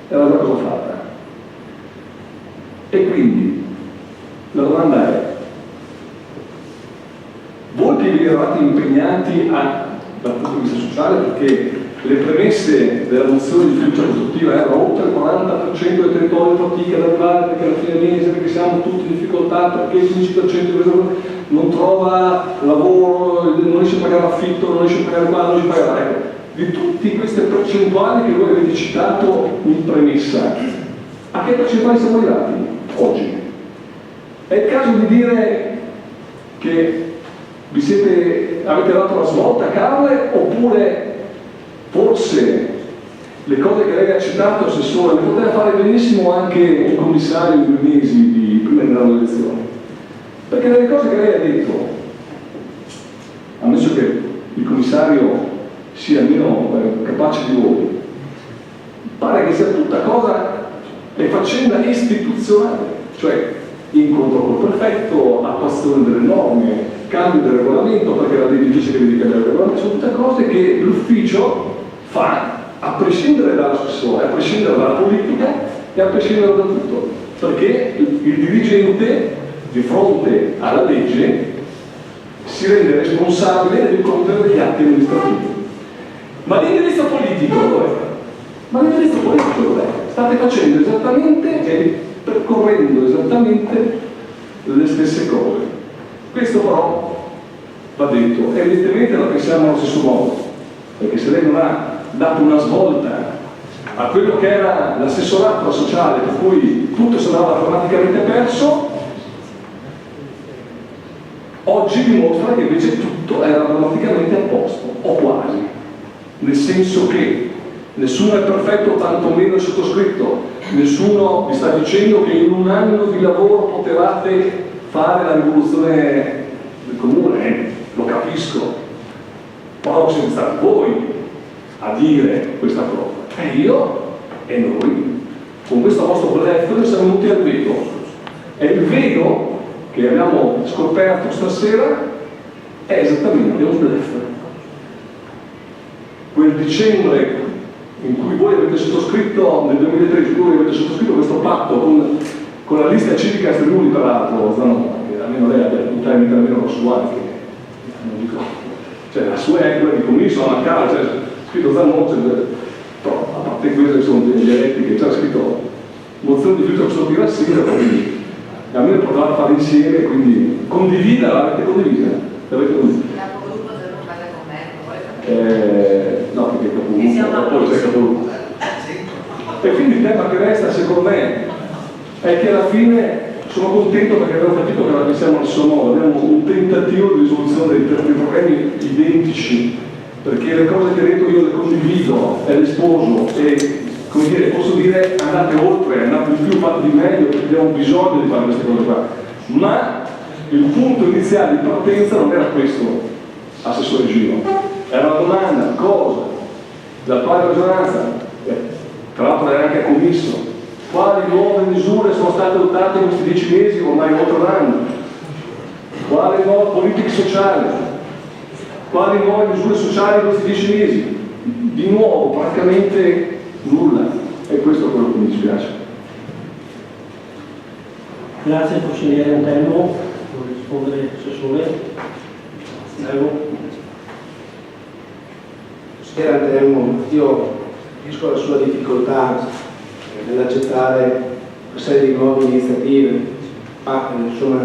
era già cosa fatta. E quindi la domanda è: voi che vi eravate impegnati dal punto di vista sociale, perché le premesse della mozione di fiducia costruttiva erano oltre il 40% del territorio fatica ad arrivare perché alla fine mese, perché siamo tutti in difficoltà, perché il 15% non trova lavoro, non riesce a pagare l'affitto, non riesce a pagare qua, non riesce a pagare. Ecco, di tutte queste percentuali che voi avete citato in premessa, a che percentuali siamo arrivati oggi? È il caso di dire che avete dato la svolta a Carle, oppure forse le cose che lei ha citato, Assessore, le poteva fare benissimo anche un commissario di 2 mesi prima di andare alle elezioni? Perché delle cose che lei ha detto, ammesso che il commissario sia almeno capace di voi, pare che sia tutta cosa e faccenda istituzionale, cioè incontro col prefetto, attuazione delle norme, cambio del regolamento, perché la legge dice che devi cambiare il regolamento, sono tutte cose che l'ufficio fa a prescindere dall'assessore, a prescindere dalla politica e a prescindere da tutto, perché il dirigente di fronte alla legge si rende responsabile del compimento degli atti amministrativi. Ma l'indirizzo politico dov'è? Ma l'indirizzo politico dov'è? State facendo esattamente e percorrendo esattamente le stesse cose. Questo però va detto, evidentemente la pensiamo allo stesso modo, perché se lei non ha dato una svolta a quello che era l'assessorato sociale, per cui tutto sembrava drammaticamente perso, oggi dimostra che invece tutto era drammaticamente a posto, o quasi, nel senso che nessuno è perfetto, tantomeno il sottoscritto, nessuno vi sta dicendo che in un anno di lavoro potevate fare la rivoluzione del comune, lo capisco, però siete stati voi a dire questa cosa, e io e noi con questo vostro bluff siamo venuti al vero, e il vero che abbiamo scoperto stasera è esattamente un bluff. Quel dicembre in cui voi avete sottoscritto, nel 2013, in cui voi avete sottoscritto questo patto con la lista civica Friuli, peraltro, che almeno lei abbia un termine almeno sua, che non dico, cioè la sua è quella di commisso, a Macao, cioè scritto Zanone, però a parte queste sono delle dialetti che c'era scritto mozione di fiducia costruttiva sì, quindi a me potevate fare insieme, quindi condivida, l'avete condivisa? L'avete condivisa? Il capogruppo se non fate con me, no, perché il capogruppo, poi c'è il capogruppo. E quindi il tema che resta, secondo me, è che alla fine sono contento perché abbiamo capito che la pensiamo al suo modo, abbiamo un tentativo di risoluzione dei problemi identici, perché le cose che ha detto io le condivido e le sposo e, come dire, posso dire andate oltre, andate di più, fate di meglio, perché abbiamo bisogno di fare queste cose qua. Ma il punto iniziale di partenza non era questo, Assessore Gino, era una domanda, cosa, dall'attuale maggioranza, tra l'altro era anche commisso, quali nuove misure sono state adottate in questi 10 mesi, ormai oltre un anno, quali nuove politiche sociali, quali nuove misure sociali in questi 10 mesi, di nuovo praticamente nulla, e questo è quello che mi dispiace. Grazie consigliere Antelmo, vuole rispondere Assessore? Prego. Consigliere Antelmo, io capisco la sua difficoltà nell'accettare una serie di nuove iniziative, ma insomma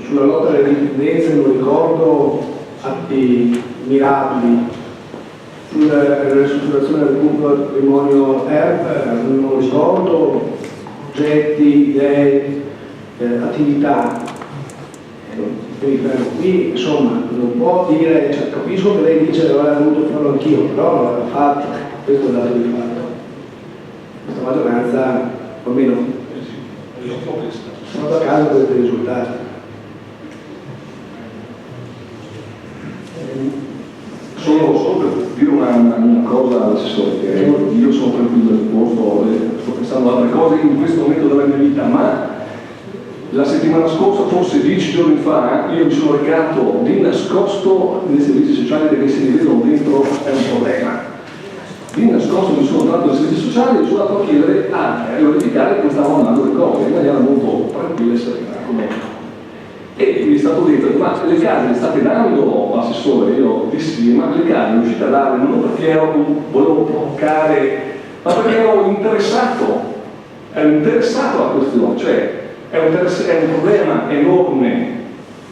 sulla lotta alle dipendenze non ricordo atti mirabili, sulla ristrutturazione del punto del patrimonio ERP non ricordo progetti, idee, attività. Qui insomma non può dire, cioè, capisco che lei dice che avrei voluto farlo anch'io, però non l'aveva fatto, questo è il dato di fatto. Questa maggioranza, almeno, sono a casa questi risultati. Solo per dire una cosa all'assessore, che io sono tranquillo nel posto, sto pensando ad altre cose in questo momento della mia vita, ma la settimana scorsa, forse 10 giorni fa, io mi sono recato di nascosto nei servizi sociali perché se li vedono dentro è un problema. di nascosto mi sono dato ai servizi sociali e sono andato a chiedere a verificare come stavano andando le cose in maniera molto tranquilla e serena. E mi è stato detto, ma le case le state dando, assessore? Io dissi, ma le case le riuscite a dare non perché volevo provocare, ma perché ero interessato alla questione, cioè è un problema enorme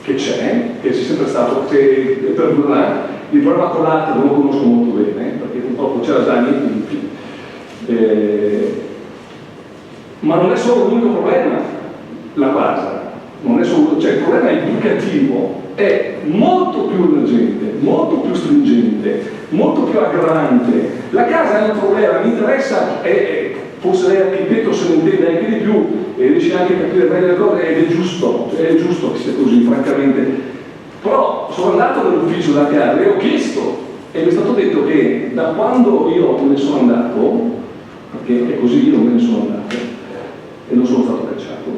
che c'è sempre stato, che perdurerà. Il problema con l'arte non lo conosco molto bene, perché purtroppo c'era già nei punti. Ma non è solo l'unico problema, la base. Non è solo, cioè il problema educativo è molto più emergente, molto più stringente, molto più aggravante. La casa è un problema, mi interessa, forse lei architetto se ne intende anche di più e riesce anche a capire meglio le cose, ed è giusto che sia così, francamente. Però sono andato dall'ufficio da casa e ho chiesto, e mi è stato detto che da quando io me ne sono andato, perché è così, io me ne sono andato e non sono stato cacciato,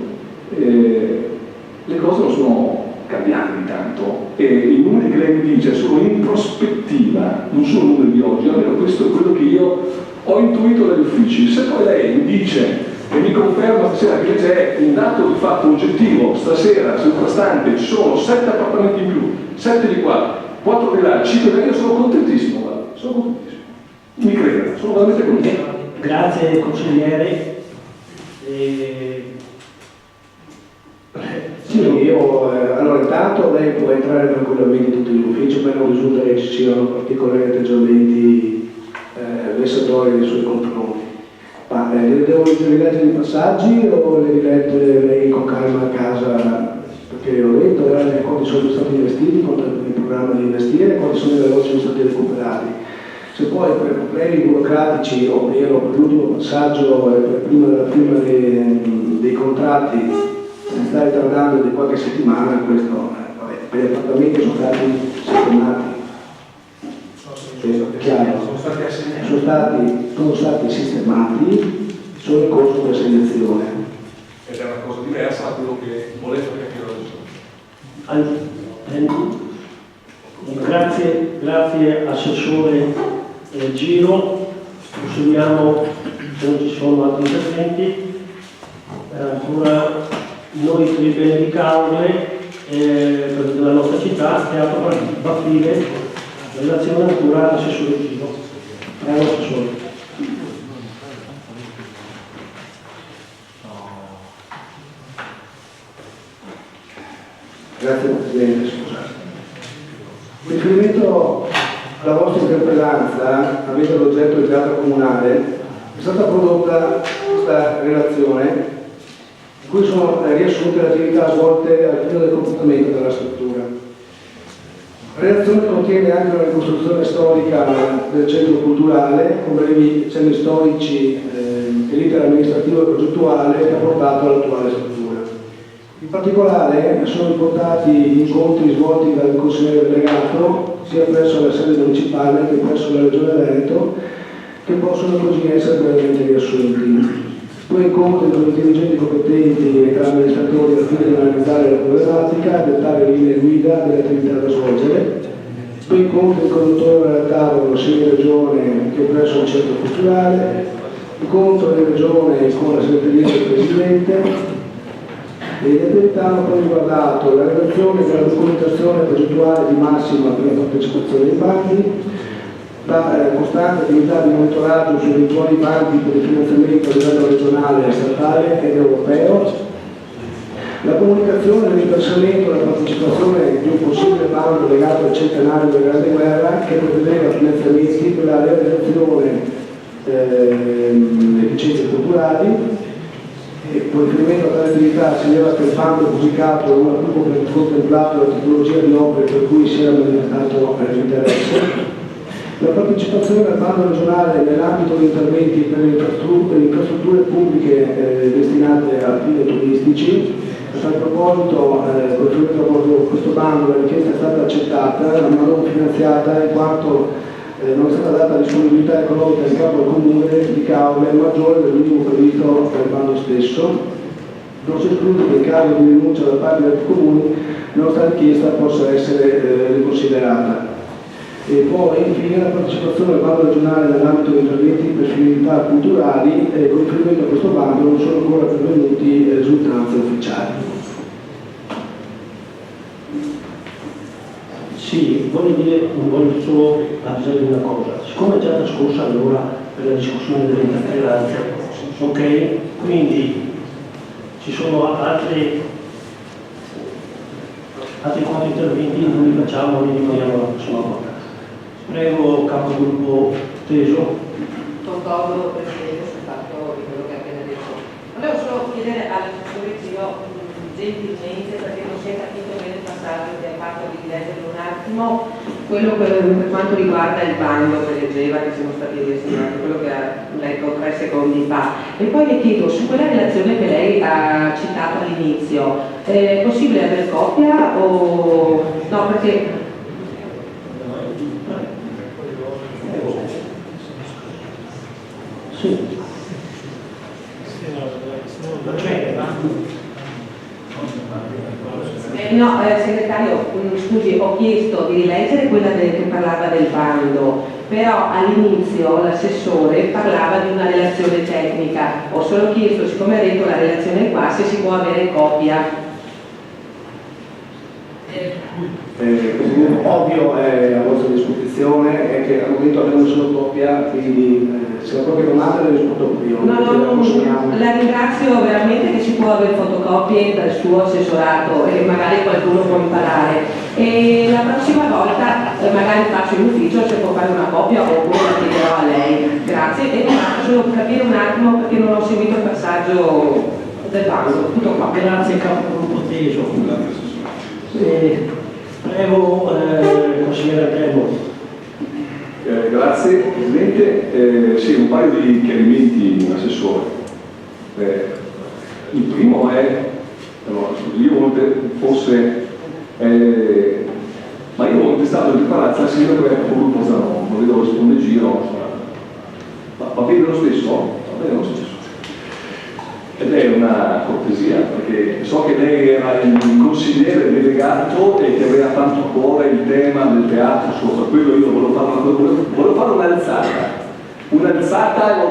le cose non sono cambiate di tanto e i numeri che lei mi dice sono in prospettiva, non sono numeri di oggi, almeno questo è quello che io ho intuito dagli uffici. Se poi lei mi dice e mi conferma stasera che c'è un dato di fatto oggettivo, stasera sul contrastante ci sono 7 appartamenti in più, 7 di qua, 4 di là, 5 di là, io sono contentissimo, guarda, sono contentissimo, mi creda, sono veramente contento. Grazie consigliere. Sì, allora intanto lei può entrare tranquillamente in tutti gli uffici, ma non risulta che ci siano particolari atteggiamenti vessatori nei suoi confronti. Ma le devo rileggere i passaggi o le rileggere lei con calma a casa? Perché ho detto quanti sono stati investiti, quanto il programma di investire, quanti sono i negozi che sono stati recuperati. Se poi per problemi burocratici, ovvero per l'ultimo passaggio, per prima della firma dei contratti, si sta ritardando di qualche settimana, questo, vabbè, per gli appartamenti sono stati sistemati. Chiaro, sono stati sistemati, sono in corso per selezione. Ed è una cosa diversa da quello che voleva capire la Grazie Assessore Giro. Proseguiamo se non ci sono altri interventi. Ancora noi per il bene di Caule della nostra città, Teatro Baffile, relazione ancora all'assessore Giro. Prego Assessore. Grazie Presidente, scusate. In riferimento alla vostra interpellanza, avete l'oggetto del teatro comunale, è stata prodotta questa relazione in cui sono riassunte le attività svolte al fine del completamento della struttura. La relazione contiene anche una ricostruzione storica del centro culturale, con brevi cenni storici e l'iter amministrativo e progettuale che ha portato all'attuale struttura. In particolare sono riportati gli incontri svolti dal consigliere delegato sia presso la sede municipale che presso la Regione Veneto, che possono così essere brevemente riassunti. 2 incontri con i dirigenti competenti e tra amministratori al fine di analizzare la problematica e dettare linee guida delle attività da svolgere. 2 incontri con il dottore del tavolo sia in regione che presso il centro culturale. Incontro in regione con la segreteria del Presidente. Le attività hanno poi riguardato la redazione della documentazione progettuale di massima per la partecipazione ai bandi, la costante attività di monitoraggio sui eventuali bandi per il finanziamento a livello regionale, statale ed europeo, la comunicazione dell'inversamento e la partecipazione di un possibile bando legato al centenario della Grande Guerra che prevedeva finanziamenti per la realizzazione di centri culturali. E con riferimento a tale attività si rileva che il bando pubblicato non ha più contemplato la tipologia di opere per cui si era manifestato l'interesse. La partecipazione al bando regionale nell'ambito di interventi per le infrastrutture pubbliche destinate a fini turistici. A tal proposito, con riferimento a questo bando, la richiesta è stata accettata ma non finanziata in quanto non è stata data disponibilità economica in capo al comune di Caule maggiore del minimo previsto per il bando stesso. Non si esclude che in caso di rinuncia da parte dei comuni la nostra richiesta possa essere riconsiderata. E poi infine la partecipazione al bando regionale nell'ambito degli interventi per finalità culturali, con riferimento a questo bando non sono ancora pervenuti risultanze ufficiali. Sì, voglio solo avvisare di una cosa, siccome è già trascorsa l'ora per la discussione dell'interpellanza, ok? Quindi ci sono altri 4 interventi, non li facciamo, li rimaniamo la prossima volta. Prego, capogruppo Teso. Concordo, Presidente, sul fatto di quello che ha appena detto. Volevo solo chiedere all'assessore Giro gentilmente, perché non si è capito bene il passaggio che ha fatto, di leggere un attimo quello per quanto riguarda il bando che leggeva, che siamo stati riassegnati, quello che ha letto 3 secondi fa. E poi le chiedo, su quella relazione che lei ha citato all'inizio, è possibile avere copia o no? Perché Sì. No, segretario, scusi, ho chiesto di rileggere quella che parlava del bando, però all'inizio l'assessore parlava di una relazione tecnica. Ho solo chiesto, siccome ha detto la relazione qua, se si può avere copia. Ovvio è a vostra disposizione, è che al momento abbiamo solo copia, quindi se la propria domanda le rispondo io. No, la ringrazio veramente, che si può avere fotocopie dal suo assessorato e magari qualcuno può imparare. E la prossima volta magari faccio in ufficio se può fare una copia oppure la chiederò a lei. Grazie. E solo per capire un attimo, perché non ho seguito il passaggio del bando. Tutto qua. Grazie, capogruppo Teso. Prego, consigliere Antelmo. Grazie Presidente. Sì, un paio di chiarimenti, assessore. Il primo è, allora, io forse, ma io ho contestato l'interpellanza al sindaco e al capogruppo Zanon, non vedo risponde Giro, va bene lo stesso? Va bene lo stesso. Ed è una cortesia, perché so che lei era il consigliere delegato e che aveva tanto a cuore il tema del teatro, per quello io volevo fare un'alzata in modo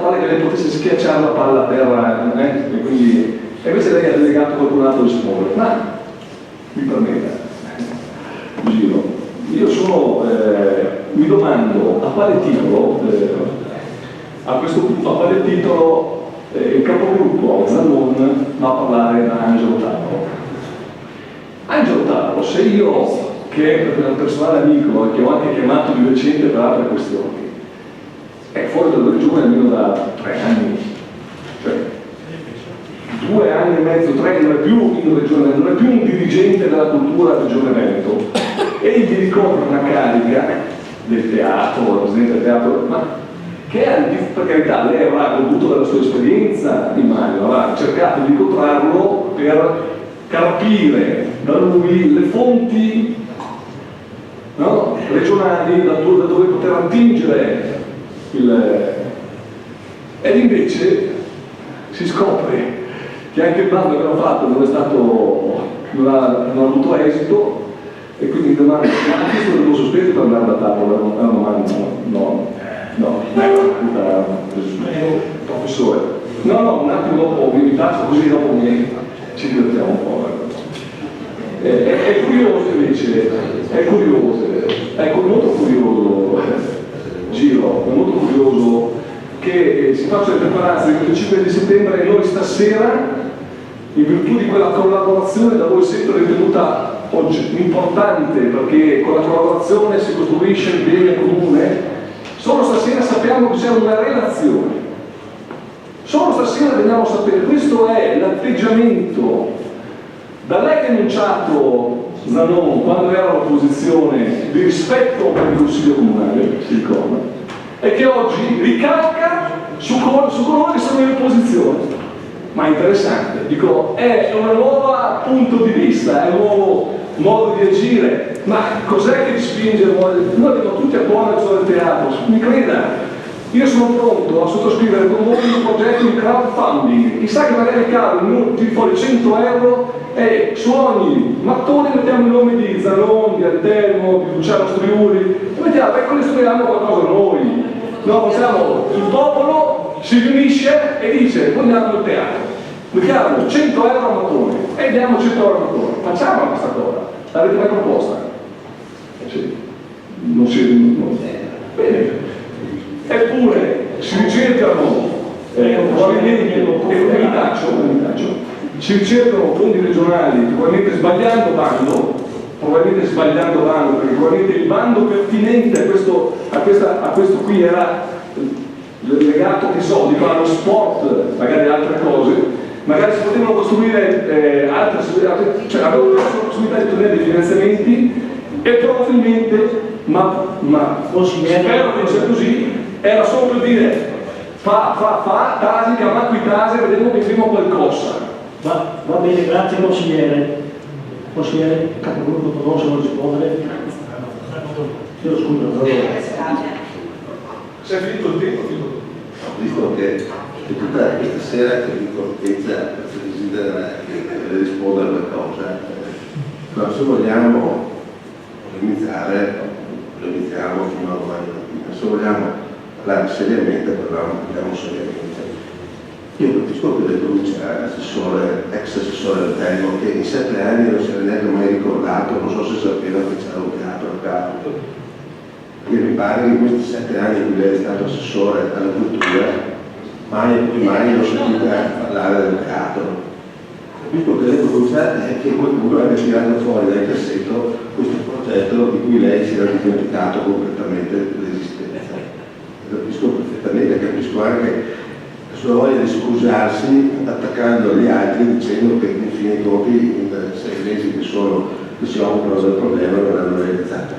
tale che lei potesse schiacciare la palla a terra, e quindi, e invece lei ha delegato qualcun altro a rispondere. Ma mi permetta, Giro, io mi domando a quale titolo, a questo punto, a quale titolo il capogruppo Zanon va a parlare da Angelo Tavolo. Angelo Tavolo, se io, che è un personale amico e che ho anche chiamato di recente per altre questioni, è fuori dalla regione almeno da 3 anni, cioè 2 anni e mezzo, 3, non è più in regione, non è più un dirigente della cultura del Regione Veneto, e gli ricopre una carica del teatro, presidente del teatro, ma che per carità lei avrà goduto della sua esperienza, immagino, avrà cercato di incontrarlo per capire da lui le fonti, no, regionali da dove poter attingere ed invece si scopre che anche il bando che hanno fatto non ha avuto esito, e quindi domanda, ma questo devo sospendere per andare da tavola? No, professore. No, un attimo dopo vi taccio, così dopo ci divertiamo un po'. È curioso invece, molto curioso, Giro, è molto curioso che si faccia l'interpellanza il 25 di settembre e noi stasera, in virtù di quella collaborazione da voi sempre ritenuta oggi importante, perché con la collaborazione si costruisce il bene comune, solo stasera sappiamo che c'è una relazione. Solo stasera veniamo a sapere, questo è l'atteggiamento da lei denunciato, Zanon, quando era all'opposizione, di rispetto per il Consiglio Comunale, si ricorda, e che oggi ricalca su coloro che sono in opposizione. Ma interessante, dico, è un nuovo punto di vista, è un nuovo modo di agire, ma cos'è che ci spinge? Noi abbiamo tutti a cuore il suo teatro, mi creda, io sono pronto a sottoscrivere con voi un progetto di crowdfunding, chissà che magari cavo ti fuori 100 euro e su ogni mattone mettiamo il nome di Zanon, di Antelmo, di Luciano Striuli, e mettiamo, e costruiamo qualcosa noi. No, facciamo, il popolo si riunisce e dice, vogliamo il teatro, mettiamo 100 euro a mattone e diamo 100 euro a mattone, facciamo questa cosa, l'avete mai proposta? Sì. Non si... Bene. Eppure si ricercano probabilmente, e mi taccio, si ricercano fondi regionali, probabilmente sbagliando bando, perché probabilmente il bando pertinente a questo qui era legato, che so, di fare lo sport, magari altre cose, magari si potevano costruire cioè avevano la possibilità di ottenere dei finanziamenti e probabilmente, ma spero che sia così, era solo per dire tasi, chiamati tasi, vedremo che prima qualcosa. Va bene, grazie consigliere. Consigliere, capogruppo, non se vuole rispondere. Io scuso, Se è finito il tempo, Visto che tutta questa sera c'è l'incortezza per desidera rispondere a qualcosa, ma se vogliamo iniziamo fino a domani mattina, se vogliamo parlare seriamente, parliamo seriamente. Io capisco che denuncia ex assessore del Telmo, che in 7 anni non si era neanche mai ricordato, non so se sapeva che c'era un teatro a capo. Io mi pare che in questi 7 anni in cui lei è stato assessore alla cultura, mai non sentita parlare del teatro. Capisco che le denuncia è che qualcuno abbia tirato fuori dal cassetto questo progetto di cui lei si era dimenticato completamente l'esistenza. Capisco perfettamente, capisco anche la sua voglia di scusarsi attaccando gli altri dicendo che in fin dei conti in 6 mesi che si occupano del problema non hanno realizzato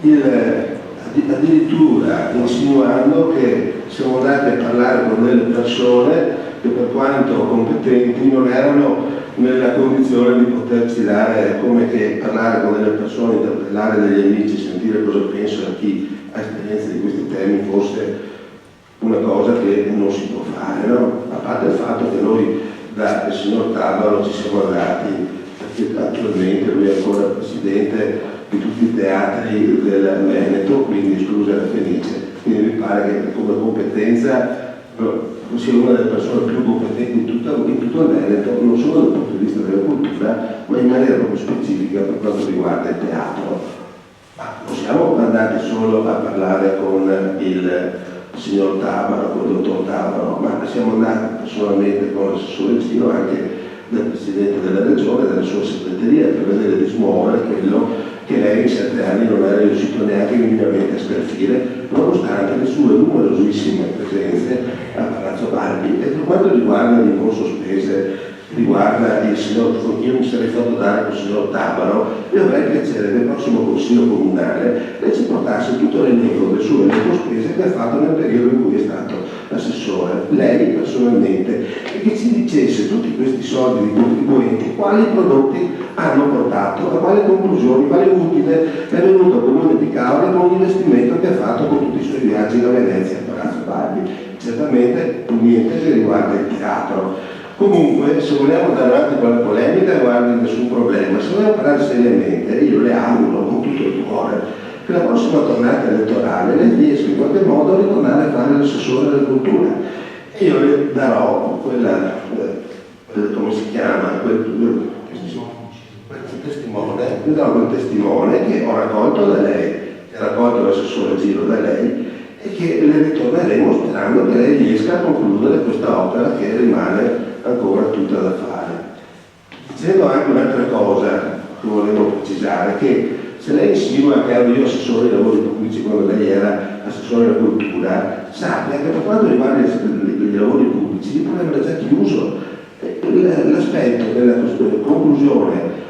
niente. Addirittura insinuando che siamo andati a parlare con delle persone che per quanto competenti non erano nella condizione di poterci dare, come che parlare con delle persone, interpellare degli amici, sentire cosa pensano chi ha esperienza di questi temi fosse una cosa che non si può fare, no? A parte il fatto che noi dal signor Tabaro ci siamo andati, perché attualmente lui è ancora presidente di tutti i teatri del Veneto, quindi esclusa la Fenice, quindi mi pare che come competenza sia una delle persone più competenti in tutto il Veneto, non solo dal punto di vista della cultura, ma in maniera proprio specifica per quanto riguarda il teatro. Ma non siamo andati solo a parlare con il signor Tabaro, con il dottor Tabaro, ma siamo andati personalmente con l'assessore Giro, anche del Presidente della Regione, della sua segreteria, per vedere di smuovere quello che lei in 7 anni non era riuscito neanche minimamente a scalfire, nonostante le sue numerosissime presenze a Palazzo Barbi. E per quanto riguarda le non sospese, riguarda il signor, io mi sarei fatto dare col signor Tabaro, io avrei piacere nel prossimo consiglio comunale lei ci portasse tutto l'elenco delle sue spese che ha fatto nel periodo in cui è stato assessore, lei personalmente, e che ci dicesse tutti questi soldi di contribuenti quali prodotti hanno portato, a quali conclusioni, quale utile è venuto al Comune di Caore con l'investimento che ha fatto con tutti i suoi viaggi da Venezia a Palazzo Barbi. Certamente niente che riguarda il teatro. Comunque, se vogliamo andare avanti con la polemica, guardi, nessun problema. Se vogliamo parlare seriamente, io le auguro con tutto il cuore che la prossima tornata elettorale lei riesca in qualche modo a ritornare a fare l'assessore della cultura. E io le darò quella, come si chiama, quel testimone, le darò quel testimone che ho raccolto da lei, che ha raccolto l'assessore Giro da lei, e che le ritorneremo sperando che lei riesca a concludere questa opera che rimane ancora tutta da fare. Dicendo anche un'altra cosa che volevo precisare, che se lei insinua che ero io assessore ai lavori pubblici quando lei era assessore alla cultura, sappia che per quanto riguarda i lavori pubblici il problema era già chiuso. L'aspetto della conclusione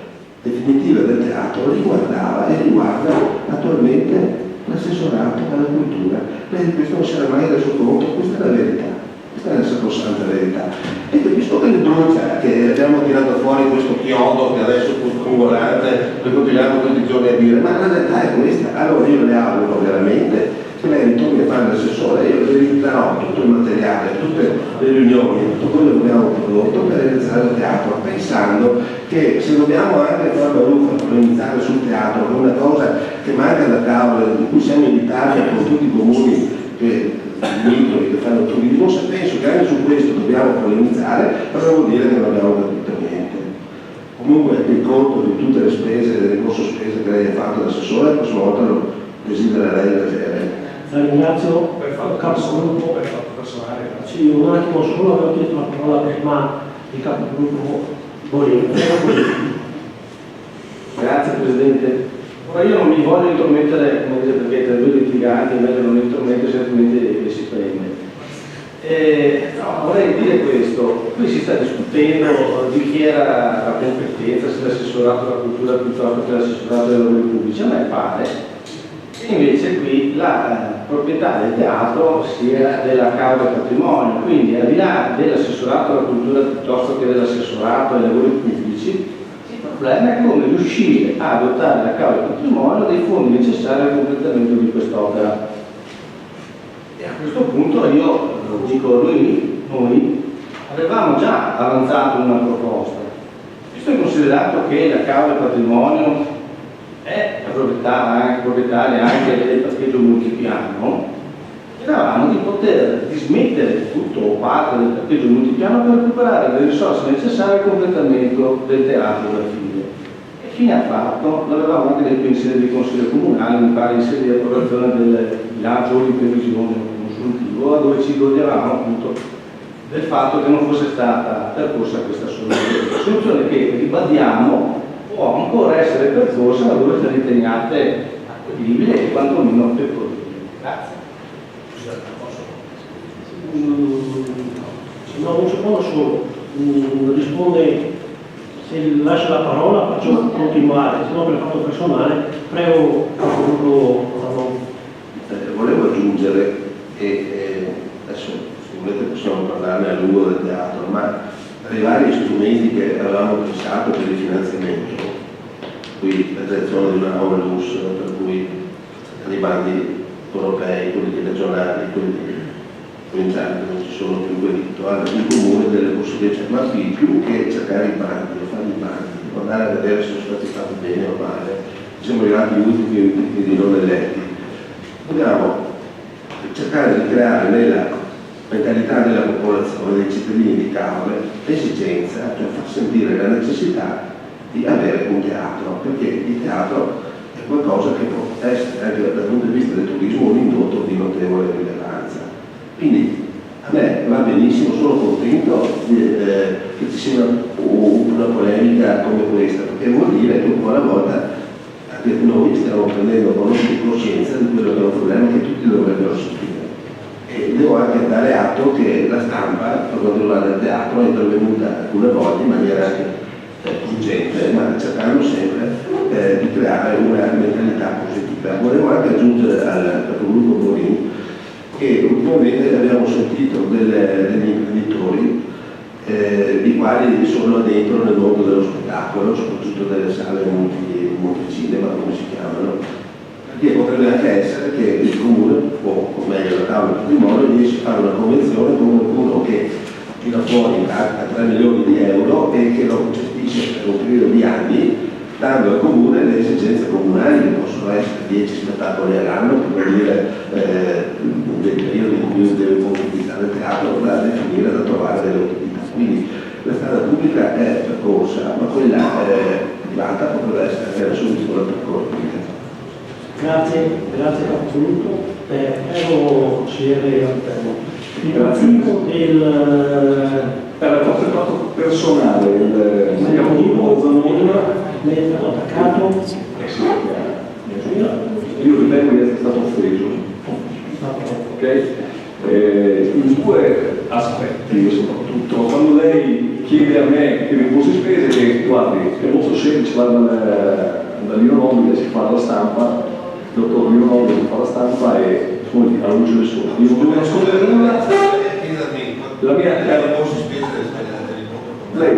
definitiva del teatro riguardava e riguarda attualmente l'assessorato alla cultura. Lei di questo non si era mai reso conto, questa è la verità, questa è la sacrosanta verità. E visto che l'industria, che abbiamo tirato fuori questo chiodo che adesso è pungolante, lo continuiamo tutti i giorni a dire, ma la realtà è questa. Allora io le auguro veramente che lei ritorni a fare l'assessore, io le darò tutto il materiale, tutte le riunioni, tutto quello che abbiamo prodotto per realizzare il teatro, pensando che se dobbiamo anche fare baruffa, polemizzare sul teatro, che è una cosa che manca da tavola, di cui siamo in Italia con tutti i comuni che fanno turismo, se penso che anche su questo dobbiamo polemizzare, allora vuol dire che non abbiamo capito niente. Comunque il conto di tutte le spese, del rimborso spese che lei ha fatto da assessore, la prossima volta lo desidererei vedere. La ringrazio Per fatto capogruppo. personale. Sì, un attimo solo, avevo chiesto la parola prima il capogruppo Bonino. Grazie Presidente. Ora io non mi voglio intromettere, come dice, perché tra due litiganti è meglio non intromettersi, altrimenti si prende. No, vorrei dire questo, qui si sta discutendo di chi era la competenza, se l'assessorato alla cultura piuttosto che l'assessorato ai lavori pubblici. A me pare che invece qui la proprietà del teatro sia della causa patrimonio, quindi al di là dell'assessorato alla cultura piuttosto che dell'assessorato ai lavori pubblici, il problema è come riuscire a dotare la causa patrimonio dei fondi necessari al completamento di quest'opera. E a questo punto io dico, noi avevamo già avanzato una proposta, visto e considerato che la causa patrimonio è la proprietaria anche del parcheggio multipiano, chiedevamo di poter dismettere tutto o parte del parcheggio multipiano per recuperare le risorse necessarie al completamento del teatro da fine. E fine ha fatto, l'avevamo anche nel pensiero del Consiglio Comunale, mi pare in sede di approvazione del bilancio o di previsione consultivo, dove ci godevamo appunto del fatto che non fosse stata percorsa questa soluzione che ribadiamo può ancora essere percorsa laddove se riteniate accoglibile e quantomeno percorribile. Grazie. No, un secondo solo. Risponde, se lascia la parola faccio continuare, se no per fatto personale, prego capogruppo Ramon. Volevo aggiungere che adesso se volete possiamo parlarne a lungo del teatro, ma tra i vari strumenti che avevamo pensato per il finanziamento, qui la creazione di una onlus, per cui i bandi europei, quelli regionali, quelli provinciali, non ci sono più quelli attuali, il comune delle possibilità, ma qui più che cercare i bandi, fare i bandi, andare a vedere se sono stati fatti bene o male, siamo arrivati gli ultimi di non eletti, dobbiamo cercare di creare nella mentalità della popolazione, dei cittadini di Cavole, l'esigenza, cioè far sentire la necessità di avere un teatro, perché il teatro è qualcosa che può essere anche dal punto di vista del turismo un indotto di notevole rilevanza. Quindi a me va benissimo, sono contento che ci sia una polemica come questa, perché vuol dire che un po' alla volta anche noi stiamo prendendo coscienza di quello che è un problema che tutti dovrebbero sentire. E devo anche dare atto che la stampa, per quanto riguarda il teatro, è intervenuta alcune volte in maniera anche urgente, ma cercando sempre di creare una mentalità positiva. Volevo anche aggiungere al capogruppo Borini che ultimamente abbiamo sentito degli imprenditori i quali sono dentro nel mondo dello spettacolo, soprattutto delle sale multicinema, come si chiamano, perché potrebbe anche essere che il comune, o meglio la tavola di patrimonio, riesce a fare una convenzione con qualcuno che tira fuori a 3 milioni di euro e che lo gestisce per un periodo di anni, dando al comune le esigenze comunali, che possono essere 10 spettacoli all'anno, per dire del periodo in cui deve concretizzare il teatro, da definire, da trovare delle utilità. Quindi la strada pubblica è percorsa, ma quella privata potrebbe essere anche la soluzione al percorso. Grazie capogruppo. Prego consigliere Alterno. Il motivo Era forse fatto personale il capogruppo Zanoni. lei è stato attaccato? Sì, io ritengo di essere stato offeso. Ok? In due aspetti soprattutto. Quando lei chiede a me che rimborsi spese, che guardi, è molto semplice, va da Lino Nobile, si fa la stampa, il dottor Lino Nobile si fa la stampa e alla luce del sole. Io non devo nascondere nulla. La mia Lei? A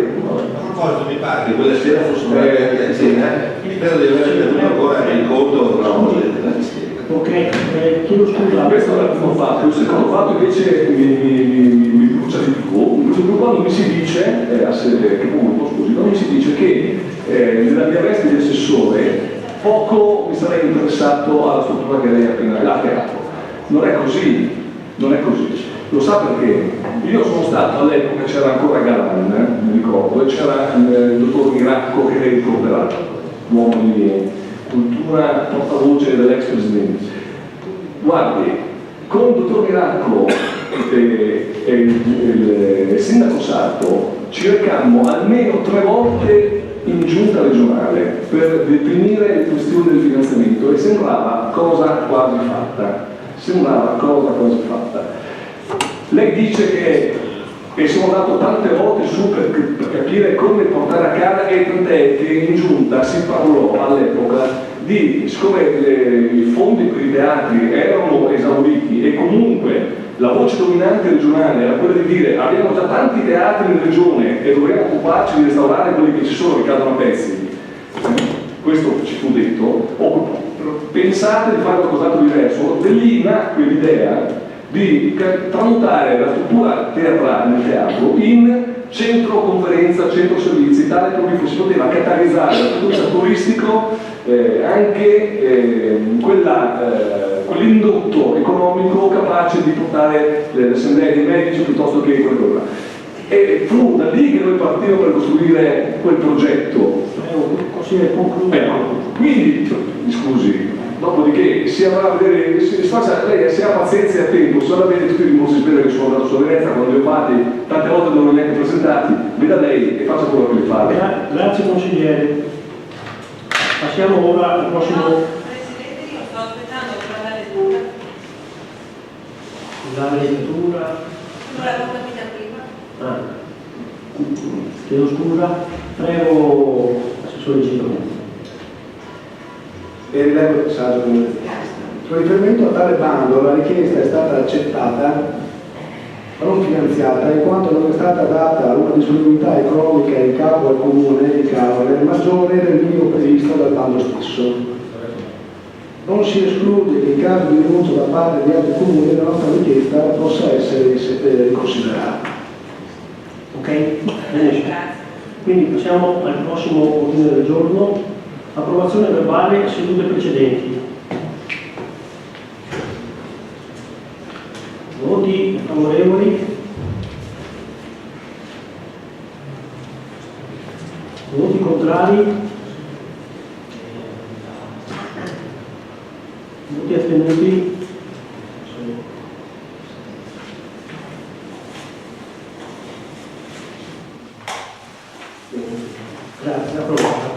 proposito, mi pare che quella sera fosse anche a cena, spero di aver tenuto ancora il conto della cena. Ok, chiedo scusa. Questo è il primo fatto. Il secondo fatto invece mi brucia di più quando mi si dice, che pubblico, scusi, quando mi si dice che nella mia veste di assessore poco mi sarei interessato alla struttura che lei ha appena creato. Non è così, non è così. Lo sa perché? Io sono stato all'epoca, c'era ancora Galan, mi ricordo, e c'era il dottor Miracco che lei ricorderà, uomo di cultura, portavoce dell'ex presidente. Guardi, con il dottor Miracco e il sindaco Sarto ci recammo almeno 3 volte in giunta regionale per definire le questioni del finanziamento e sembrava cosa quasi fatta. Lei dice che siamo andato tante volte su per capire come portare a casa, e tant'è che in giunta si parlò all'epoca di, siccome i fondi per i teatri erano esauriti e comunque la voce dominante regionale era quella di dire abbiamo già tanti teatri in regione e dobbiamo occuparci di restaurare quelli che ci sono, che cadono a pezzi. Questo ci fu detto. Pensate di fare qualcos'altro diverso. Da lì nacque l'idea di tramutare la struttura teatrale del teatro in centro conferenza, centro servizi, tale per si poteva catalizzare dal punto di vista turistico anche quell'indotto economico capace di portare le assemblee dei medici piuttosto che quello là. E fu da lì che noi partimmo per costruire quel progetto. Quindi, scusi, dopodiché si avrà a vedere, lei si ha pazienza e a tempo, se non avete tutti i rimborsi spese che sono andato su Venezia quando li ho fatti, tante volte non li ho neanche presentati, veda lei e faccia quello che deve fare. Grazie consigliere. Passiamo ora al prossimo. Presidente, io sto aspettando per la lettura. La lettura. Non l'avevo capita prima. Chiedo scusa, prego assessore Gino. E rileggo il passaggio come richiesta. Con riferimento a tale bando, la richiesta è stata accettata ma non finanziata in quanto non è stata data una disponibilità economica in capo al comune di Caorle maggiore del minimo previsto dal bando stesso. Non si esclude che in caso di rinuncia da parte di altri comuni la nostra richiesta possa essere riconsiderata. Ok? Benissimo. Quindi passiamo al prossimo ordine del giorno. Approvazione verbale sedute precedenti. Voti favorevoli? Voti contrari? Voti astenuti? Grazie, approvato.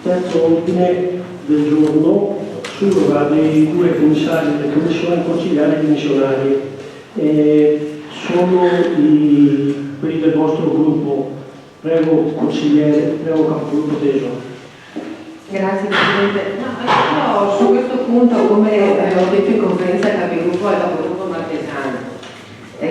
Terzo ordine del giorno, surroga dei 2 commissari delle commissioni consigliari dimissionari. Sono quelli del vostro gruppo. Prego consigliere, prego capogruppo Teso. Grazie Presidente. No, io su questo punto, come ho detto in conferenza del capigruppo al capogruppo Martesano,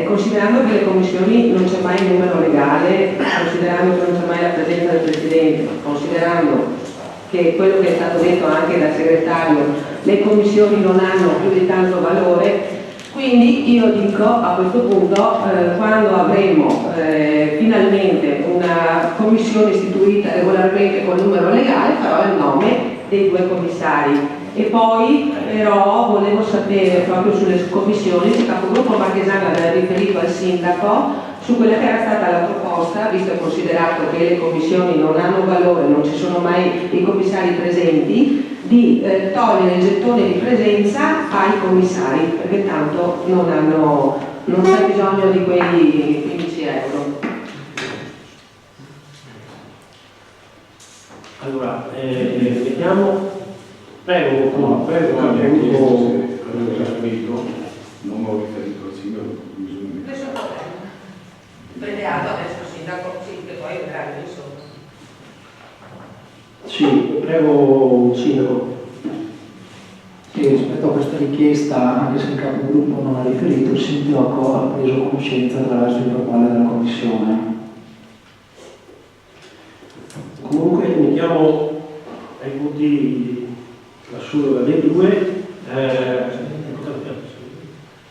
considerando che le commissioni non c'è mai il numero legale, considerando che non c'è mai la presenza del Presidente, considerando che quello che è stato detto anche dal segretario, le commissioni non hanno più di tanto valore, quindi io dico a questo punto, quando avremo finalmente una commissione istituita regolarmente col numero legale, farò il nome dei 2 commissari. E poi però volevo sapere proprio sulle commissioni, se il capogruppo Marchesano aveva riferito al sindaco su quella che era stata la proposta, visto e considerato che le commissioni non hanno valore, non ci sono mai i commissari presenti, di togliere il gettone di presenza ai commissari, perché tanto non c'è bisogno di quei 15 euro. Allora, vediamo. Prego, non ho riferito al sindaco. Nessun problema. Prende atto adesso il sindaco, sì, che poi vedrà insomma. Sì, prego sindaco. Sì, che rispetto a questa richiesta, anche se il capogruppo non ha riferito, il sindaco ha preso conoscenza attraverso il verbale della commissione. Comunque mettiamo ai voti la sua delle due.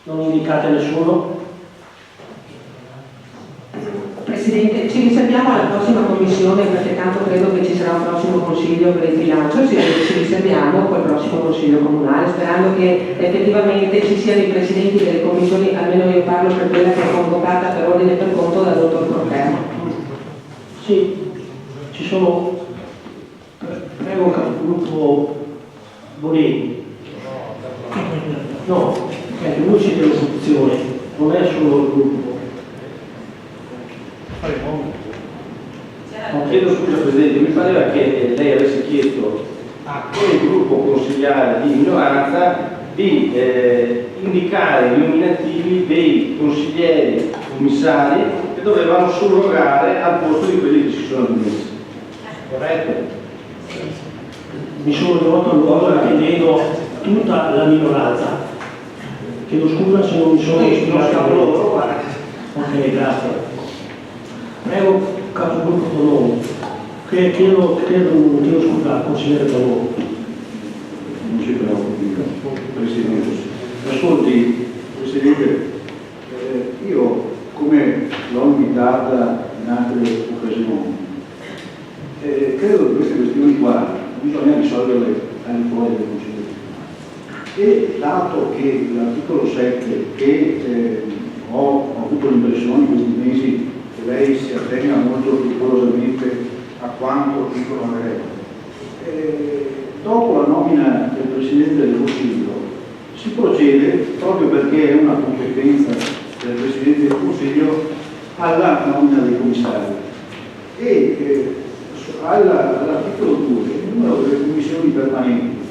Non indicate nessuno? Presidente, ci riserviamo alla prossima commissione perché tanto credo che ci sarà un prossimo consiglio per il bilancio, ci riserviamo quel prossimo consiglio comunale sperando che effettivamente ci siano i presidenti delle commissioni, almeno io parlo per quella che è convocata per ordine per conto dal dottor Corteo. Sì, ci sono. Prego, capogruppo Bonini. No, perché voi siete l'opposizione, non è solo il gruppo. Chiedo scusa Presidente, mi pareva che lei avesse chiesto con il gruppo consigliare di minoranza di indicare i nominativi dei consiglieri commissari che dovevano surrogare al posto di quelli che si sono dimessi. Corretto? Mi sono rivolto all'uomo chiedendo tutta la minoranza. Chiedo scusa se non mi sono spiegato loro. Ok, grazie. Prego, capogruppo Tononi. Chiedo scusa al consigliere Tononi. Non si preoccupi, Presidente. Ascolti, Presidente, io come l'ho invitata in altre occasioni, credo che queste questioni qua bisogna risolverle al di fuori del Consiglio. E dato che l'articolo 7, che ho avuto l'impressione in questi mesi che lei si attenga molto rigorosamente a quanto dicono le regole, dopo la nomina del Presidente del Consiglio si procede, proprio perché è una competenza del Presidente del Consiglio, alla nomina dei commissari. E all'articolo 2 il numero delle commissioni permanenti,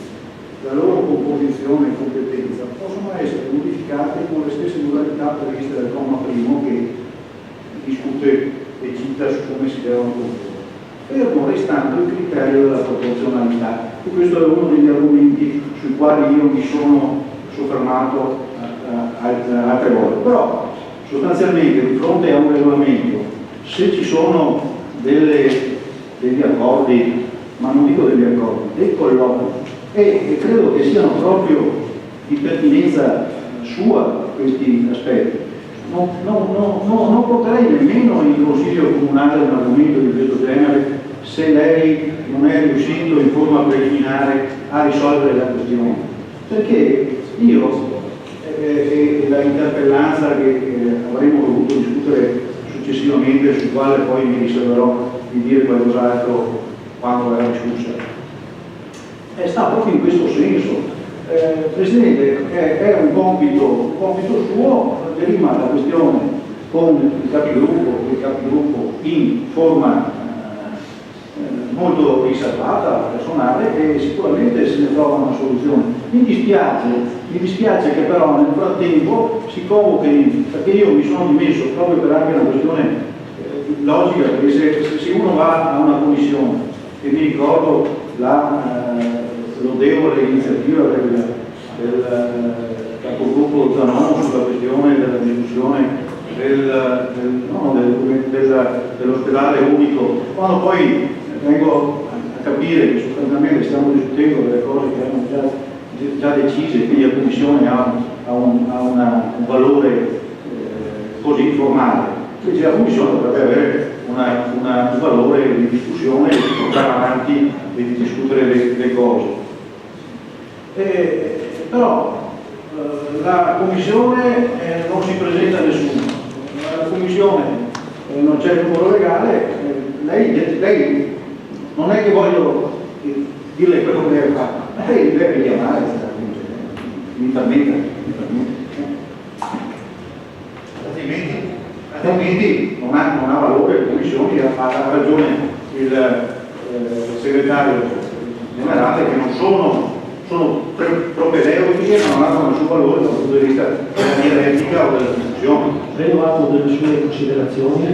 la loro composizione e competenza possono essere modificate con le stesse modalità previste dal comma primo che discute e cita su come si devono comporre, fermo restando il criterio della proporzionalità. E questo è uno degli argomenti sui quali io mi sono soffermato altre volte. Però sostanzialmente di fronte a un regolamento, se ci sono degli accordi, ma non dico degli accordi, dei colloqui, e credo che siano proprio di pertinenza sua questi aspetti, non porterei nemmeno in Consiglio Comunale un argomento di questo genere se lei non è riuscito in forma preliminare a risolvere la questione. Perché io e la interpellanza che avremmo dovuto discutere successivamente, sul quale poi mi riserverò di dire qualcos'altro quando verrà discussa, sta proprio in questo senso. Presidente, è un compito suo, derima la questione con il capigruppo in forma molto riservata, personale, e sicuramente se ne trova una soluzione. Mi dispiace che però nel frattempo si convochi, perché io mi sono dimesso proprio per anche una questione logica, perché se uno va a una commissione, e mi ricordo la lodevole iniziativa del capogruppo Zanon sulla questione della discussione dell'ospedale unico, quando poi vengo a capire che sostanzialmente stiamo discutendo delle cose che erano già decise, quindi la Commissione ha un valore così formale, invece la Commissione dovrebbe avere un valore di discussione, di portare avanti e di discutere le cose. Però la Commissione non si presenta a nessuno, la Commissione non c'è il numero legale, lei non è che voglio dirle quello che deve fare, lei deve chiamare, mi permetta. Altrimenti non ha valore le commissioni, ha ragione il segretario generale che non sono propedeutiche, non hanno nessun valore dal punto di vista della dialettica o della discussione. Prendo atto delle sue considerazioni,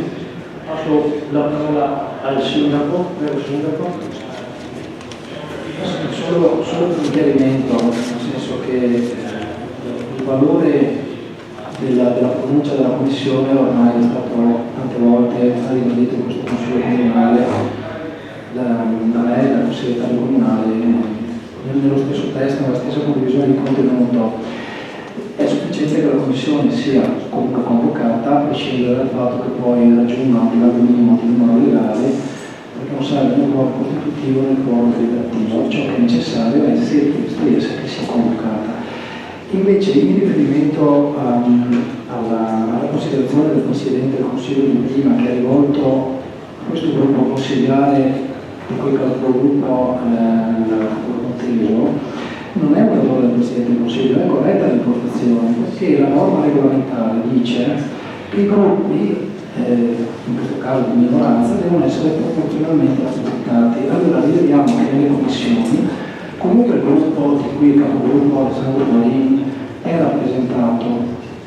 passo la parola al sindaco. Prego, sindaco. Solo un chiarimento, nel senso che che il valore della pronuncia della Commissione ormai è stato tante volte ribadito in questo Consiglio comunale da me, dal segretario comunale, nello stesso testo, nella stessa condivisione di contenuto. È sufficiente che la Commissione sia comunque convocata, a prescindere dal fatto che poi raggiunga un livello minimo di numero legale, perché non serve né il quorum costitutivo né il quorum deliberativo. Ciò che è necessario è che sia convocata. Invece, in riferimento alla considerazione del Presidente del Consiglio di prima, che ha rivolto a questo gruppo consigliare di cui il gruppo Monteiro, non è un errore del Presidente del Consiglio, è corretta l'impostazione, perché la norma regolamentare dice che i gruppi, in questo caso di minoranza, devono essere proporzionalmente rappresentati. Allora rileviamo che nelle commissioni comunque il gruppo di cui il capogruppo Alessandro Marini è rappresentato,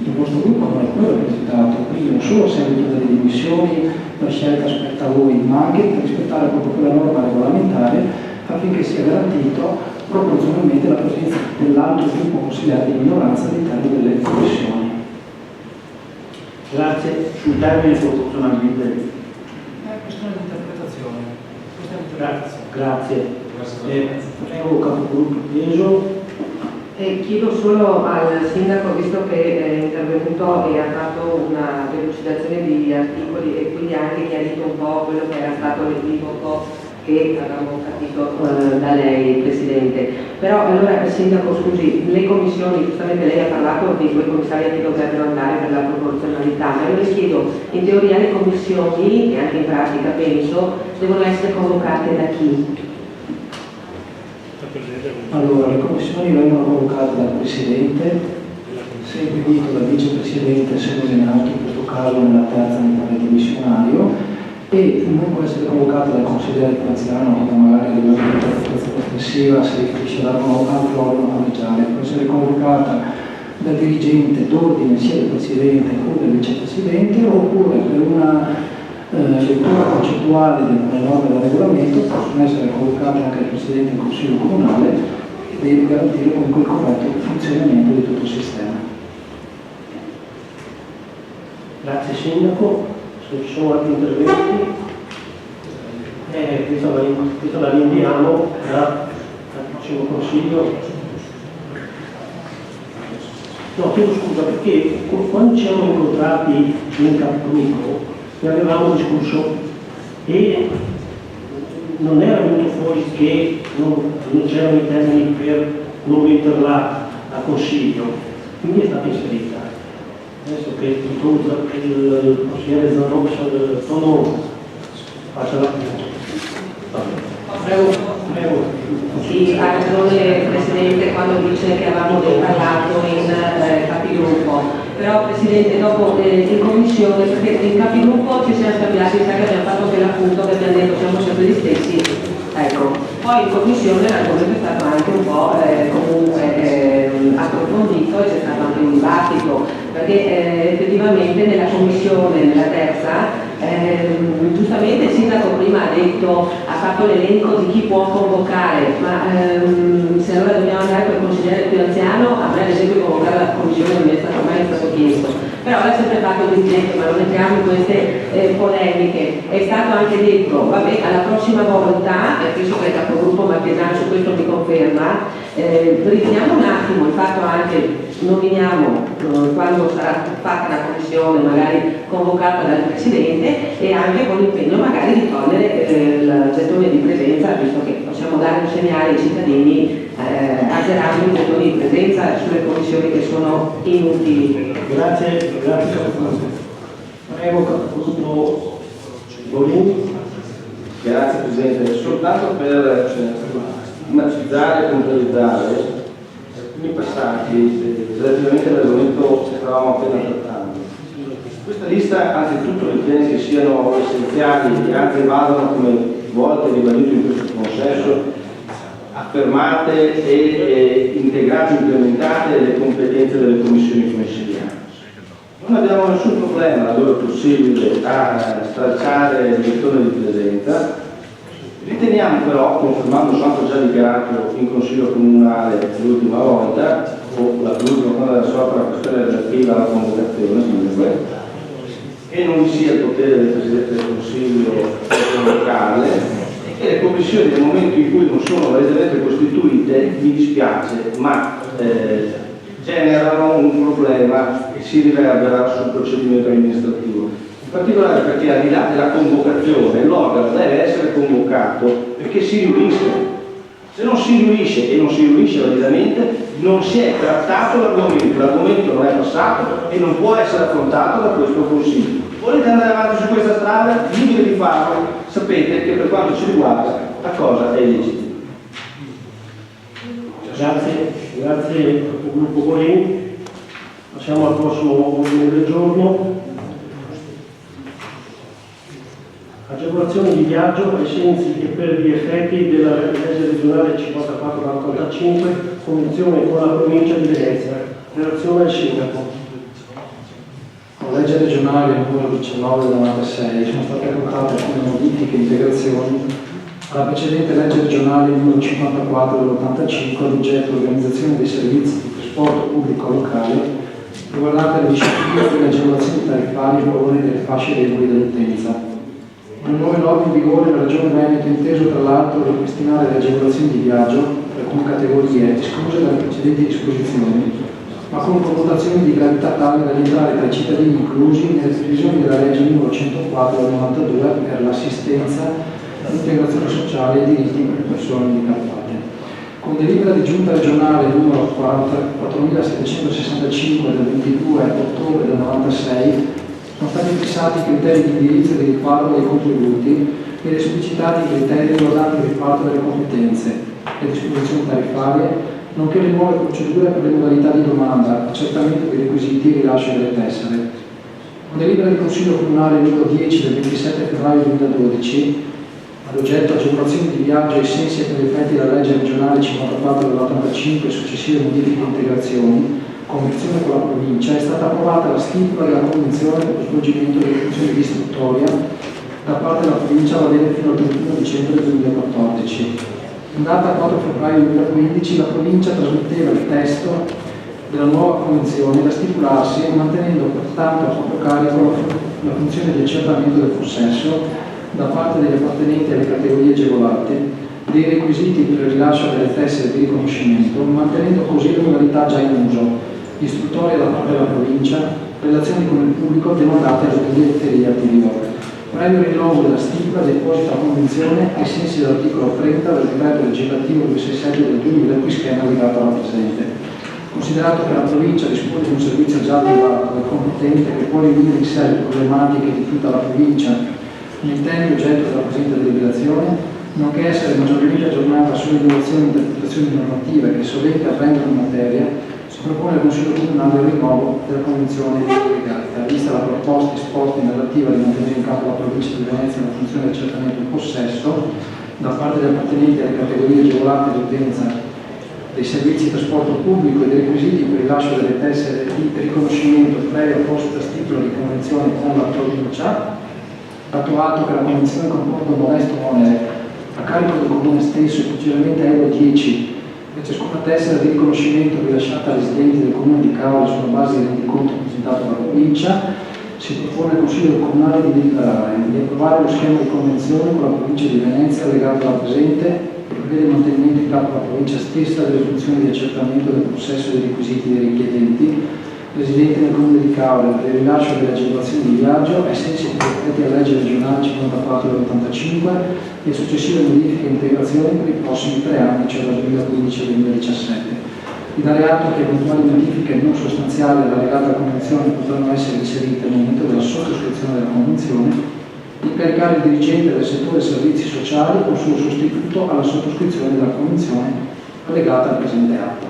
il vostro gruppo non è più rappresentato, quindi non solo a seguito delle dimissioni la scelta spetta a voi, ma anche per rispettare proprio quella norma regolamentare affinché sia garantito proporzionalmente la presenza dell'altro gruppo consigliare di minoranza all'interno delle commissioni. Grazie. Sul termine proporzionalmente. È questione di interpretazione. Grazie. Prego, capogruppo Peso. Chiedo solo al Sindaco, visto che è intervenuto e ha fatto una delucidazione di articoli e quindi ha anche chiarito un po' quello che era stato l'equivoco che avevamo capito da lei, Presidente. Però allora, Sindaco, scusi, le commissioni, giustamente lei ha parlato di quei commissari che dovrebbero andare per la proporzionalità, ma io le chiedo, in teoria le commissioni, e anche in pratica penso, devono essere convocate da chi? Allora, le commissioni vengono convocate dal Presidente, seguito dal Vicepresidente se nominato, in questo caso nella terza mi pare dimissionario, e non può essere convocata dal consigliere Graziano, che magari a livello di interpretazione espressiva si riferisce a dare un altro organo collegiale, può essere convocata dal dirigente d'ordine sia del Presidente o del Vicepresidente, oppure per una lettura concettuale delle norme del regolamento possono essere convocate anche il Presidente del Consiglio Comunale, che deve garantire comunque il corretto funzionamento di tutto il sistema. Grazie Sindaco. Se ci sono altri interventi, questa la rinviamo al prossimo Consiglio. No, chiedo scusa, perché quando ci siamo incontrati in capogruppo ne avevamo discusso e non era venuto fuori che non c'erano i termini per non metterla a Consiglio, quindi è stata inserita. Adesso che il consigliere Zanotto faccia la prego. Sì, ha ragione Presidente quando dice che avevamo parlato in capigruppo, però Presidente dopo in commissione, perché in capigruppo ci siamo scambiati, sa che abbiamo fatto quell'appunto che abbiamo detto siamo sempre gli stessi, ecco. Poi in commissione l'argomento è stato anche un po' comunque approfondito e c'è stato anche un dibattito, perché effettivamente nella commissione, nella terza, giustamente il Sindaco prima ha fatto l'elenco di chi può convocare, ma se allora dobbiamo andare per il consigliere più anziano, a me ad esempio convocare la commissione non mi è stato mai chiesto, però l'ha sempre fatto il dirigente, ma non entriamo in queste polemiche. È stato anche detto, vabbè, alla prossima volta, penso che il capogruppo Marchesano su questo mi conferma, riteniamo un attimo il fatto anche, nominiamo quando sarà fatta la commissione magari convocata dal Presidente, e anche con l'impegno magari di togliere il gettone di presenza, visto che possiamo dare un segnale ai cittadini azzerando i gettoni di presenza sulle commissioni che sono inutili. Grazie. Prego, capogruppo Bolini. Grazie Presidente, soltanto per mancizzare e puntualizzare alcuni passaggi relativamente all'argomento che stavamo appena trattando. Questa lista anzitutto ritiene che siano essenziali e anche vadano, come volte ribadito in questo consesso, affermate e integrate, implementate le competenze delle commissioni commissariali. Non abbiamo nessun problema, laddove possibile, a stralciare il gettone di presenza, Riteniamo però, confermando quanto già dichiarato in Consiglio Comunale l'ultima volta, o l'ultima volta della sopra, la questione relativa alla convocazione, che non vi sia il potere del Presidente del Consiglio per convocarle, e che le commissioni nel momento in cui non sono validamente costituite, mi dispiace, ma generano un problema che si riverbera sul procedimento amministrativo. In particolare perché al di là della convocazione l'organo deve essere convocato perché si riunisce. Se non si riunisce e non si riunisce validamente non si è trattato l'argomento non è passato e non può essere affrontato da questo Consiglio. Volete andare avanti su questa strada? Liberi di farlo, sapete che per quanto ci riguarda la cosa è legittima. Grazie al gruppo Golin. Passiamo al prossimo ordine del giorno. Agevolazioni di viaggio ai sensi e per gli effetti della legge regionale 54/85, convenzione con la provincia di Venezia, relazione al sindaco. Con legge regionale numero 19 del 96 sono state apportate alcune modifiche e integrazioni alla precedente legge regionale numero 54 dell'85 all'oggetto dell'organizzazione dei servizi di trasporto pubblico locale riguardante la disciplina delle agevolazioni tariffarie in favore delle fasce deboli dell'utenza. Con le nuove norme in vigore la Regione Veneto ha inteso tra l'altro ripristinare le agevolazioni di viaggio per alcune categorie escluse dalle precedenti disposizioni, ma con connotazioni di gravità tale da rientrare tra i cittadini inclusi nelle previsioni della legge numero 104 del 92 per l'assistenza, l'integrazione sociale e i diritti per le persone handicappate. Con delibera di giunta regionale numero 4765 del 22 ottobre del 96 sono stati fissati i criteri di indirizzo e di riparto dei contributi ed esplicitati i criteri riguardanti il riparto delle competenze, le disposizioni tariffarie, nonché le nuove procedure per le modalità di domanda, accertamento dei requisiti e rilascio delle tessere. Con delibera del Consiglio Comunale numero 10 del 27 febbraio 2012, all'oggetto agevolazioni di viaggio ai sensi e per gli effetti della legge regionale 54 dell'85 e successive modifiche e integrazioni, convenzione con la provincia, è stata approvata la stipula della convenzione per lo svolgimento delle funzioni di istruttoria da parte della provincia a valere fino al 31 dicembre 2014. In data 4 febbraio 2015 la provincia trasmetteva il testo della nuova convenzione da stipularsi, mantenendo pertanto a proprio carico la funzione di accertamento del possesso da parte degli appartenenti alle categorie agevolate dei requisiti per il rilascio delle tessere di riconoscimento, mantenendo così le modalità già in uso, istruttoria da parte della provincia, relazioni con il pubblico demandate alle biglietterie attive. Previo rinnovo della stipula deposita convenzione ai sensi dell'articolo 30 del decreto legislativo 267 del 2000 cui schema legato alla presente. Considerato che la provincia dispone di un servizio già attivato e competente che può riunire in sé le problematiche di tutta la provincia nei temi oggetto della presente deliberazione, nonché essere maggiormente aggiornata sulle innovazioni e interpretazioni normative che sovente avvengono in materia, si propone al Consiglio Comunale il rinnovo della Convenzione legata, vista la proposta esposta in relativa di mantenere in capo alla provincia di Venezia la funzione di accertamento del possesso da parte degli appartenenti alle categorie agevolate di utenza dei servizi di trasporto pubblico e dei requisiti per il rilascio delle tessere di riconoscimento previa apposita stipula di convenzione con la provincia, dato atto che la convenzione comporta un modesto onere a carico del comune stesso e principalmente euro 10 per ciascuna tessera di riconoscimento rilasciata ai residenti del comune di Cavola sulla base del rendiconto presentato dalla provincia, si propone al Consiglio Comunale di deliberare di approvare lo schema di convenzione con la provincia di Venezia legato alla presente che prevede il mantenimento in capo alla provincia stessa delle funzioni di accertamento del possesso dei requisiti dei richiedenti residenti nel comune di Cavola per il rilascio delle agevolazioni di viaggio ai sensi dei alla legge regionale 54 dell'85 e successive modifiche e integrazioni per i prossimi 3 anni, cioè dal 2015 al 2017. Di dare atto che eventuali modifiche non sostanziali alla legata convenzione potranno essere inserite al momento della sottoscrizione della convenzione, di incaricare il dirigente del settore servizi sociali o suo sostituto alla sottoscrizione della convenzione allegata al presente atto.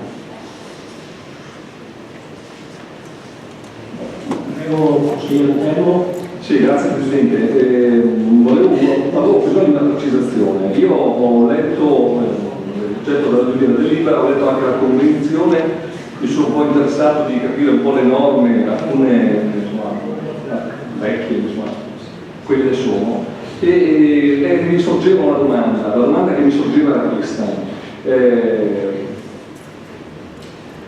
Prego, consigliere Termo. Sì, grazie Presidente. Avevo bisogno di una precisazione. Io ho letto l'oggetto della delibera, ho letto anche la convenzione, mi sono un po' interessato di capire un po' le norme, alcune vecchie, quelle sono. E e mi sorgeva una domanda. La domanda che mi sorgeva era questa.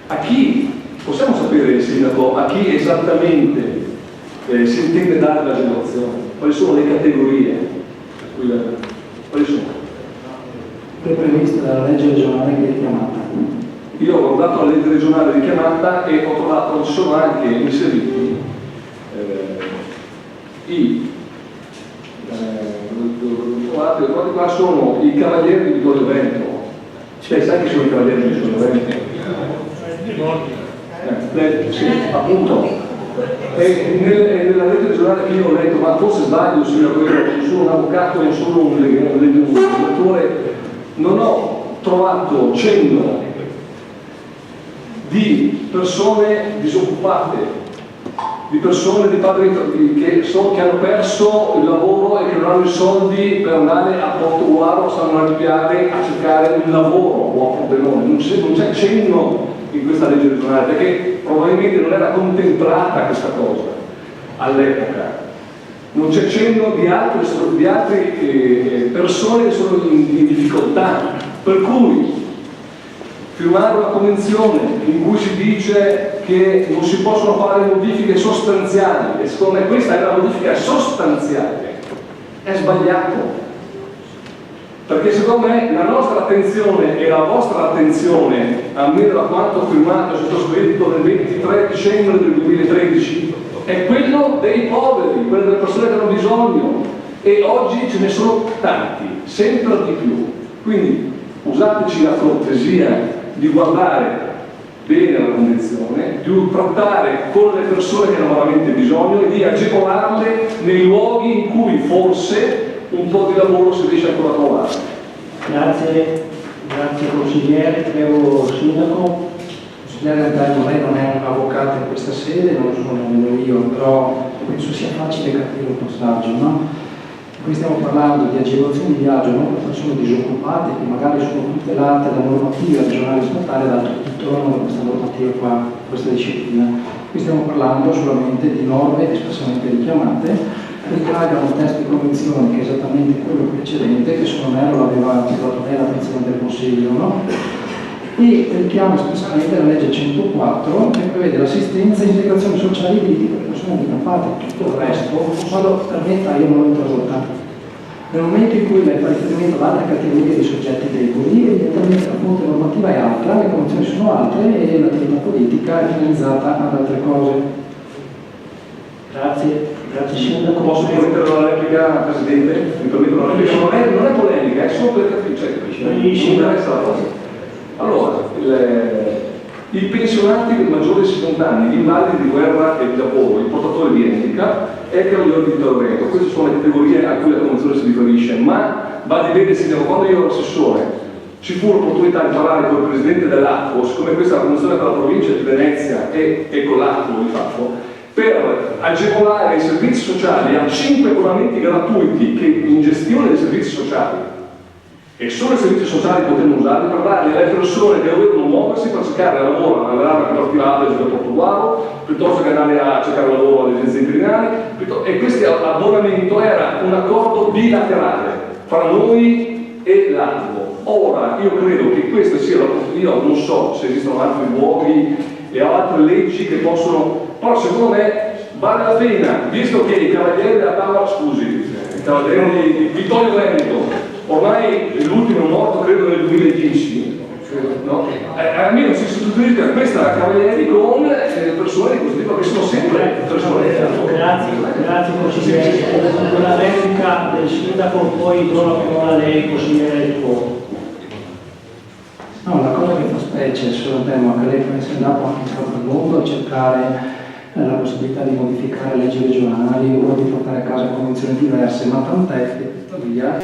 A chi, possiamo sapere, Sindaco, a chi esattamente si intende dare l'agevolazione? Quali sono le categorie? Quali sono? È prevista dalla legge regionale che è chiamata. Io ho guardato la legge regionale richiamata e ho trovato che ci sono anche inseriti qua sono i cavalieri di Vittorio Veneto. Sai che sono i cavalieri di Vittorio Veneto? Sì, appunto. Nella legge regionale che io ho letto, ma forse sbaglio, sono un avvocato e sono un lettore, non ho trovato cenno di persone disoccupate, di persone di padri che hanno perso il lavoro e che non hanno i soldi per andare a Portogruaro, stanno a Ripiare a cercare un lavoro o a Pordenone. Non c'è cenno in questa legge regionale, perché probabilmente non era contemplata questa cosa all'epoca. Non c'è cenno di altre persone che sono in difficoltà, per cui firmare una convenzione in cui si dice che non si possono fare modifiche sostanziali, e secondo me questa è una modifica sostanziale, è sbagliato. Perché secondo me la nostra attenzione e la vostra attenzione, almeno da quanto firmato e sottoscritto nel 23 dicembre del 2013, è quello dei poveri, quello delle persone che hanno bisogno, e oggi ce ne sono tanti, sempre di più. Quindi usateci la cortesia di guardare bene la condizione, di trattare con le persone che hanno veramente bisogno e di agevolarle nei luoghi in cui forse un po' di lavoro si riesce ancora a trovare. Grazie consigliere, prego Sindaco. Consigliere Antelmo, lei non è un avvocato in questa sede, non lo sono nemmeno io, però penso sia facile capire un passaggio, no? Qui stiamo parlando di agevolazioni di viaggio non per persone disoccupate che magari sono tutelate da normative regionali e statali, d'altro titolo da questa normativa qua, questa disciplina. Qui stiamo parlando solamente di norme espressamente richiamate che ricavano un testo di convenzione che è esattamente quello precedente, che se non erro l'aveva dato lei l'attenzione del Consiglio, no? E richiama espressamente la legge 104 che prevede l'assistenza e integrazione sociale e diritti per le persone handicappate. Tutto il resto, solo permetta, io non l'ho introdotta. Nel momento in cui lei fa riferimento ad altre categorie di soggetti deboli, evidentemente la fonte normativa è altra, le convenzioni sono altre e l'attività politica è finalizzata ad altre cose. Grazie Sindaco. Posso permettere una replica, Presidente? Mi permetto una replica? Non è polemica, è solo per capire, cioè, mi interessa la cosa. Allora, i pensionati di maggiori di 60 anni, gli invalidi di guerra e di lavoro, i portatori di handicap e il cavaliere di Vittorio Veneto, queste sono le categorie a cui la Convenzione si riferisce, ma va di bene, Sindaco, quando io ero assessore ci fu l'opportunità di parlare con il Presidente dell'Acqua, siccome questa è la Convenzione per la provincia di Venezia e con l'Acqua di fatto, per agevolare i servizi sociali a 5 abbonamenti gratuiti che in gestione dei servizi sociali e solo i servizi sociali potevano usarli per darli alle persone che dovevano muoversi per cercare lavoro, andare a privata a Portogruaro, piuttosto che andare a cercare lavoro alle agenzie interinali, e questo abbonamento era un accordo bilaterale fra noi e l'ATVO. Ora, io credo che questa sia io non so se esistono altri luoghi e altre leggi che possono, però secondo me vale la pena, visto che i cavalieri della tavola, i cavalieri di Vittorio Veneto, ormai l'ultimo è morto credo nel 2010, no? Almeno si sostituisca questa cavalieri con persone di questo tipo che sono sempre persone. Grazie consigliere. Una replica del Sindaco, poi do la parola a lei, consigliere Rico. No, la cosa che fa specie sul tema che lei pensa è andato anche in stato al mondo a cercare la possibilità di modificare leggi regionali o di portare a casa convenzioni diverse, ma tant'è che tuttavia